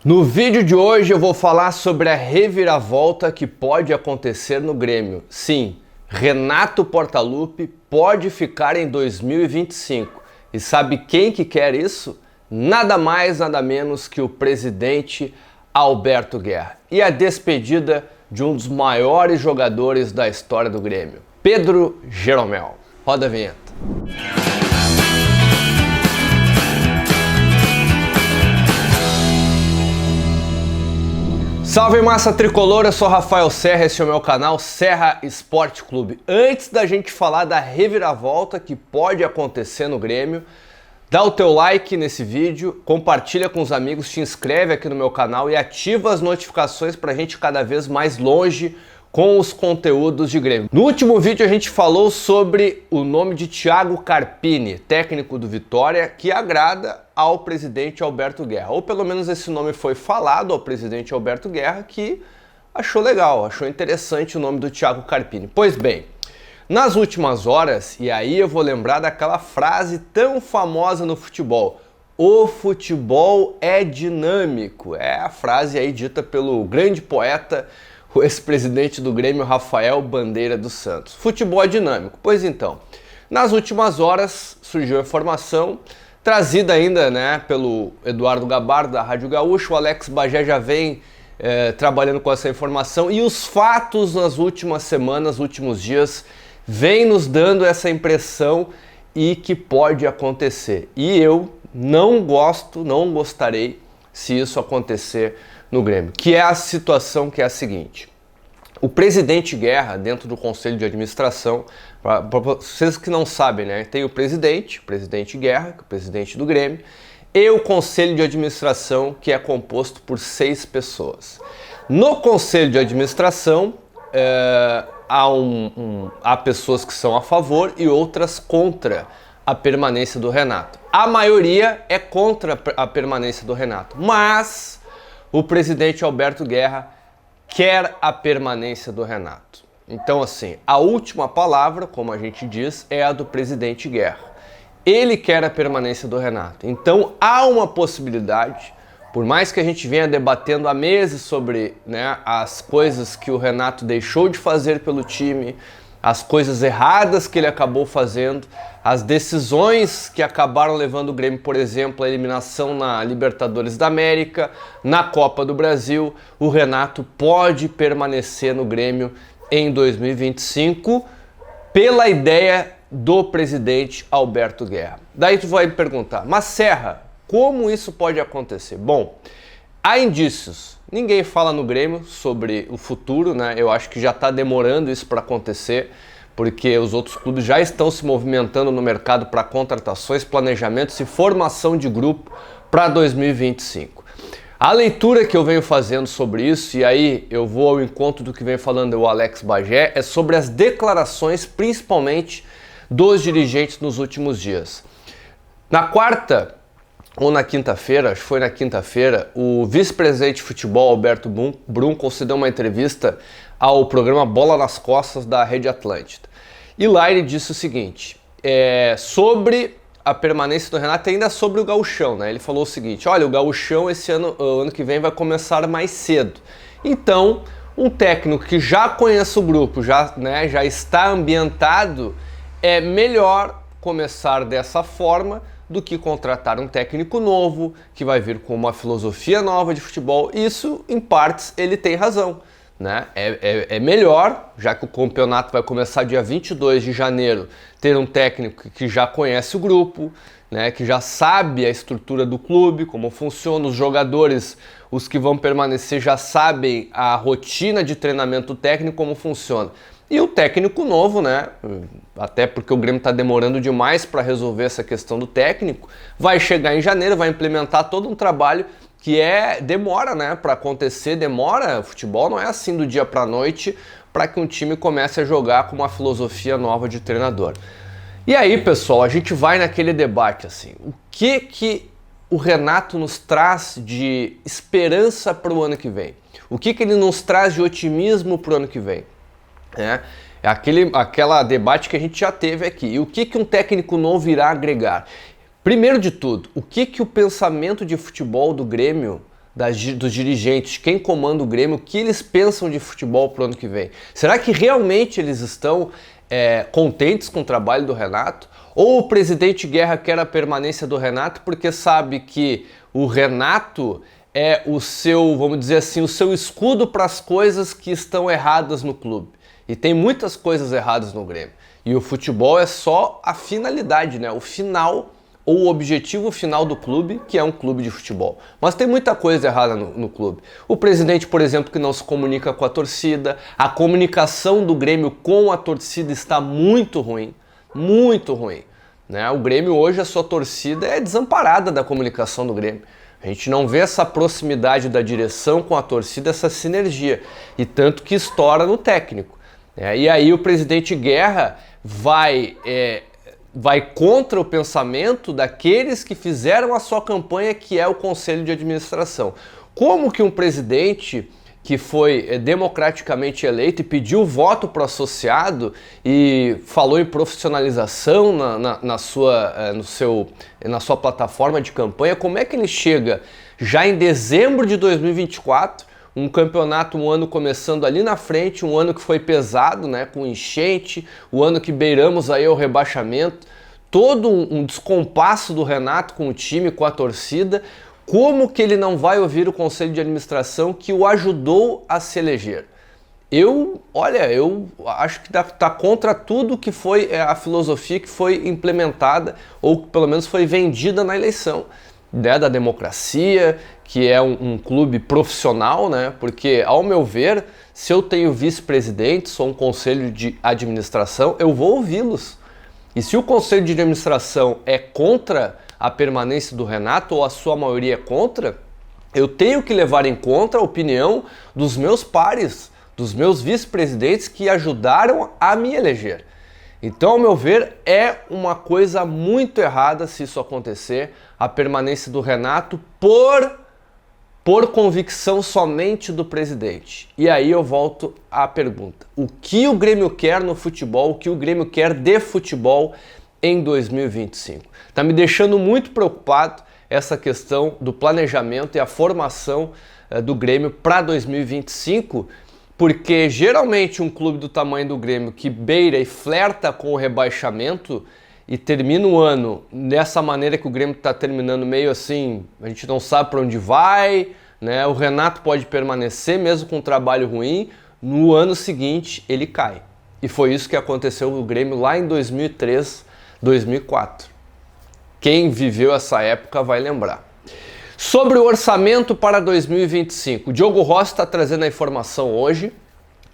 No vídeo de hoje eu vou falar sobre a reviravolta que pode acontecer no Grêmio. Sim, Renato Portaluppi pode ficar em 2025. E sabe quem que quer isso? Nada mais, nada menos que o presidente Alberto Guerra. E a despedida de um dos maiores jogadores da história do Grêmio, Pedro Jeromel. Roda a vinheta. Salve massa tricolor, eu sou Rafael Serra, esse é o meu canal Serra Esporte Clube. Antes da gente falar da reviravolta que pode acontecer no Grêmio, dá o teu like nesse vídeo, compartilha com os amigos, te inscreve aqui no meu canal e ativa as notificações pra gente ir cada vez mais longe com os conteúdos de Grêmio. No último vídeo a gente falou sobre o nome de Thiago Carpini, técnico do Vitória, que agrada ao presidente Alberto Guerra. Ou pelo menos esse nome foi falado ao presidente Alberto Guerra, que achou legal, achou interessante o nome do Thiago Carpini. Pois bem, nas últimas horas, e aí eu vou lembrar daquela frase tão famosa no futebol: o futebol é dinâmico. É a frase aí dita pelo grande poeta, o ex-presidente do Grêmio, Rafael Bandeira dos Santos. Futebol é dinâmico. Pois então, nas últimas horas surgiu a informação, trazida ainda pelo Eduardo Gabardo, da Rádio Gaúcho. O Alex Bagé já vem trabalhando com essa informação, e os fatos nas últimas semanas, últimos dias, vem nos dando essa impressão e que pode acontecer. E eu não gostarei se isso acontecer no Grêmio, que é a situação que é a seguinte: o presidente Guerra, dentro do conselho de administração, para vocês que não sabem, tem o presidente Guerra, que é o presidente do Grêmio, e o conselho de administração, que é composto por 6 pessoas. No conselho de administração, há pessoas que são a favor e outras contra a permanência do Renato. A maioria é contra a permanência do Renato, mas o presidente Alberto Guerra quer a permanência do Renato. Então, assim, a última palavra, como a gente diz, é a do presidente Guerra. Ele quer a permanência do Renato. Então, há uma possibilidade, por mais que a gente venha debatendo há meses sobre as coisas que o Renato deixou de fazer pelo time, as coisas erradas que ele acabou fazendo, as decisões que acabaram levando o Grêmio, por exemplo, à eliminação na Libertadores da América, na Copa do Brasil, o Renato pode permanecer no Grêmio em 2025 pela ideia do presidente Alberto Guerra. Daí tu vai me perguntar, mas Serra, como isso pode acontecer? Bom, há indícios. Ninguém fala no Grêmio sobre o futuro, Eu acho que já está demorando isso para acontecer, porque os outros clubes já estão se movimentando no mercado para contratações, planejamentos e formação de grupo para 2025. A leitura que eu venho fazendo sobre isso, e aí eu vou ao encontro do que vem falando o Alex Bagé, é sobre as declarações, principalmente dos dirigentes nos últimos dias. Na quarta ou na quinta-feira, acho que foi na quinta-feira, o vice-presidente de futebol, Alberto Brum, concedeu uma entrevista ao programa Bola nas Costas da Rede Atlântida. E lá ele disse o seguinte, sobre a permanência do Renato, ainda sobre o Gauchão, Ele falou o seguinte: olha, o Gauchão esse ano que vem vai começar mais cedo. Então, um técnico que já conhece o grupo, já está ambientado, é melhor começar dessa forma do que contratar um técnico novo, que vai vir com uma filosofia nova de futebol. Isso, em partes, ele tem razão, É melhor, já que o campeonato vai começar dia 22 de janeiro, ter um técnico que já conhece o grupo, que já sabe a estrutura do clube, como funciona, os jogadores, os que vão permanecer, já sabem a rotina de treinamento técnico, como funciona. E o técnico novo, até porque o Grêmio está demorando demais para resolver essa questão do técnico, vai chegar em janeiro, vai implementar todo um trabalho que demora, para acontecer, demora. O futebol não é assim do dia para a noite, para que um time comece a jogar com uma filosofia nova de treinador. E aí, pessoal, a gente vai naquele debate assim: o que o Renato nos traz de esperança para o ano que vem? O que ele nos traz de otimismo para o ano que vem? É aquela debate que a gente já teve aqui. E o que um técnico novo irá agregar? Primeiro de tudo, o que o pensamento de futebol do Grêmio dos dirigentes, quem comanda o Grêmio, o que eles pensam de futebol para o ano que vem. Será que realmente eles estão contentes com o trabalho do Renato? Ou o presidente Guerra quer a permanência do Renato porque sabe que o Renato é o seu, vamos dizer assim, o seu escudo para as coisas que estão erradas no clube. E tem muitas coisas erradas no Grêmio. E o futebol é só a finalidade, né? O final ou o objetivo final do clube, que é um clube de futebol. Mas tem muita coisa errada no clube. O presidente, por exemplo, que não se comunica com a torcida, a comunicação do Grêmio com a torcida está muito ruim, né? O Grêmio hoje, a sua torcida é desamparada da comunicação do Grêmio. A gente não vê essa proximidade da direção com a torcida, essa sinergia, e tanto que estoura no técnico. E aí o presidente Guerra vai contra o pensamento daqueles que fizeram a sua campanha, que é o Conselho de Administração. Como que um presidente que foi democraticamente eleito e pediu voto para o associado e falou em profissionalização na sua plataforma de campanha, como é que ele chega já em dezembro de 2024, um campeonato, um ano começando ali na frente, um ano que foi pesado, né, com enchente, o ano que beiramos aí ao rebaixamento, todo um descompasso do Renato com o time, com a torcida. Como que ele não vai ouvir o Conselho de Administração que o ajudou a se eleger? Eu acho que tá contra tudo que foi a filosofia que foi implementada, ou que pelo menos foi vendida na eleição, né, da democracia, que é um clube profissional, né? Porque, ao meu ver, se eu tenho vice-presidentes ou um conselho de administração, eu vou ouvi-los. E se o conselho de administração é contra a permanência do Renato, ou a sua maioria é contra, eu tenho que levar em conta a opinião dos meus pares, dos meus vice-presidentes que ajudaram a me eleger. Então, ao meu ver, é uma coisa muito errada se isso acontecer, a permanência do Renato por convicção somente do presidente. E aí eu volto à pergunta: o que o Grêmio quer no futebol, o que o Grêmio quer de futebol em 2025? Tá me deixando muito preocupado essa questão do planejamento e a formação do Grêmio para 2025, porque geralmente um clube do tamanho do Grêmio que beira e flerta com o rebaixamento e termina o ano dessa maneira que o Grêmio está terminando, meio assim, a gente não sabe para onde vai, né? O Renato pode permanecer mesmo com um trabalho ruim, no ano seguinte ele cai. E foi isso que aconteceu no Grêmio lá em 2003, 2004. Quem viveu essa época vai lembrar. Sobre o orçamento para 2025, o Diogo Rossi está trazendo a informação hoje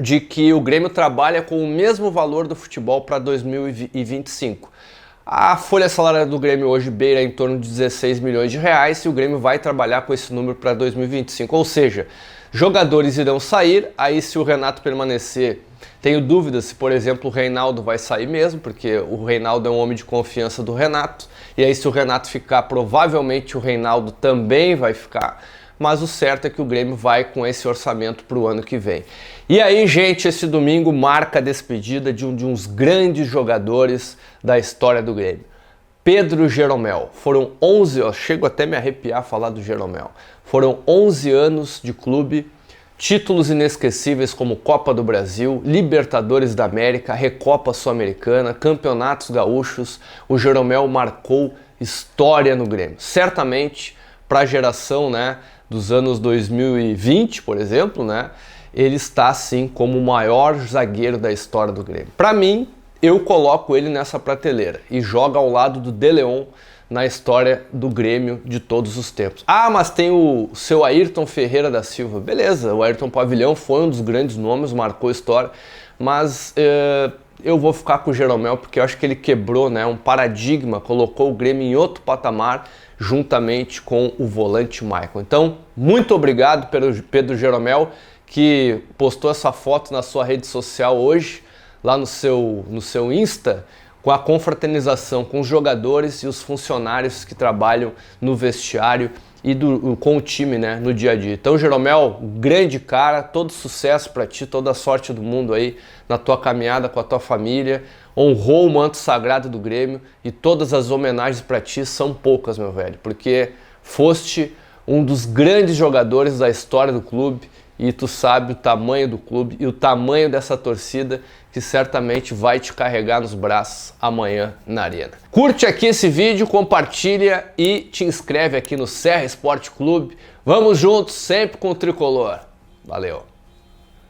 de que o Grêmio trabalha com o mesmo valor do futebol para 2025. A folha salarial do Grêmio hoje beira em torno de 16 milhões de reais e o Grêmio vai trabalhar com esse número para 2025. Ou seja, jogadores irão sair, aí se o Renato permanecer, tenho dúvidas se, por exemplo, o Reinaldo vai sair mesmo, porque o Reinaldo é um homem de confiança do Renato, e aí se o Renato ficar, provavelmente o Reinaldo também vai ficar, mas o certo é que o Grêmio vai com esse orçamento para o ano que vem. E aí, gente, esse domingo marca a despedida de uns grandes jogadores da história do Grêmio. Pedro Jeromel. Foram 11, chego até me arrepiar falar do Jeromel. Foram 11 anos de clube, títulos inesquecíveis como Copa do Brasil, Libertadores da América, Recopa Sul-Americana, Campeonatos Gaúchos. O Jeromel marcou história no Grêmio. Certamente, para a geração, né, dos anos 2020, por exemplo, né, ele está, sim, como o maior zagueiro da história do Grêmio. Para mim, eu coloco ele nessa prateleira e joga ao lado do De Leon na história do Grêmio de todos os tempos. Ah, mas tem o seu Ayrton Ferreira da Silva. Beleza, o Ayrton Pavilhão foi um dos grandes nomes, marcou história, mas eu vou ficar com o Jeromel porque eu acho que ele quebrou, né, um paradigma, colocou o Grêmio em outro patamar juntamente com o volante Michael. Então, muito obrigado Pedro Jeromel, que postou essa foto na sua rede social hoje, lá no seu Insta, com a confraternização com os jogadores e os funcionários que trabalham no vestiário e com o time, né, no dia a dia. Então, Jeromel, grande cara, todo sucesso para ti, toda a sorte do mundo aí na tua caminhada com a tua família. Honrou o manto sagrado do Grêmio e todas as homenagens para ti são poucas, meu velho, porque foste um dos grandes jogadores da história do clube, e tu sabe o tamanho do clube e o tamanho dessa torcida que certamente vai te carregar nos braços amanhã na arena. Curte aqui esse vídeo, compartilha e te inscreve aqui no Serra Esporte Clube. Vamos juntos, sempre com o Tricolor. Valeu!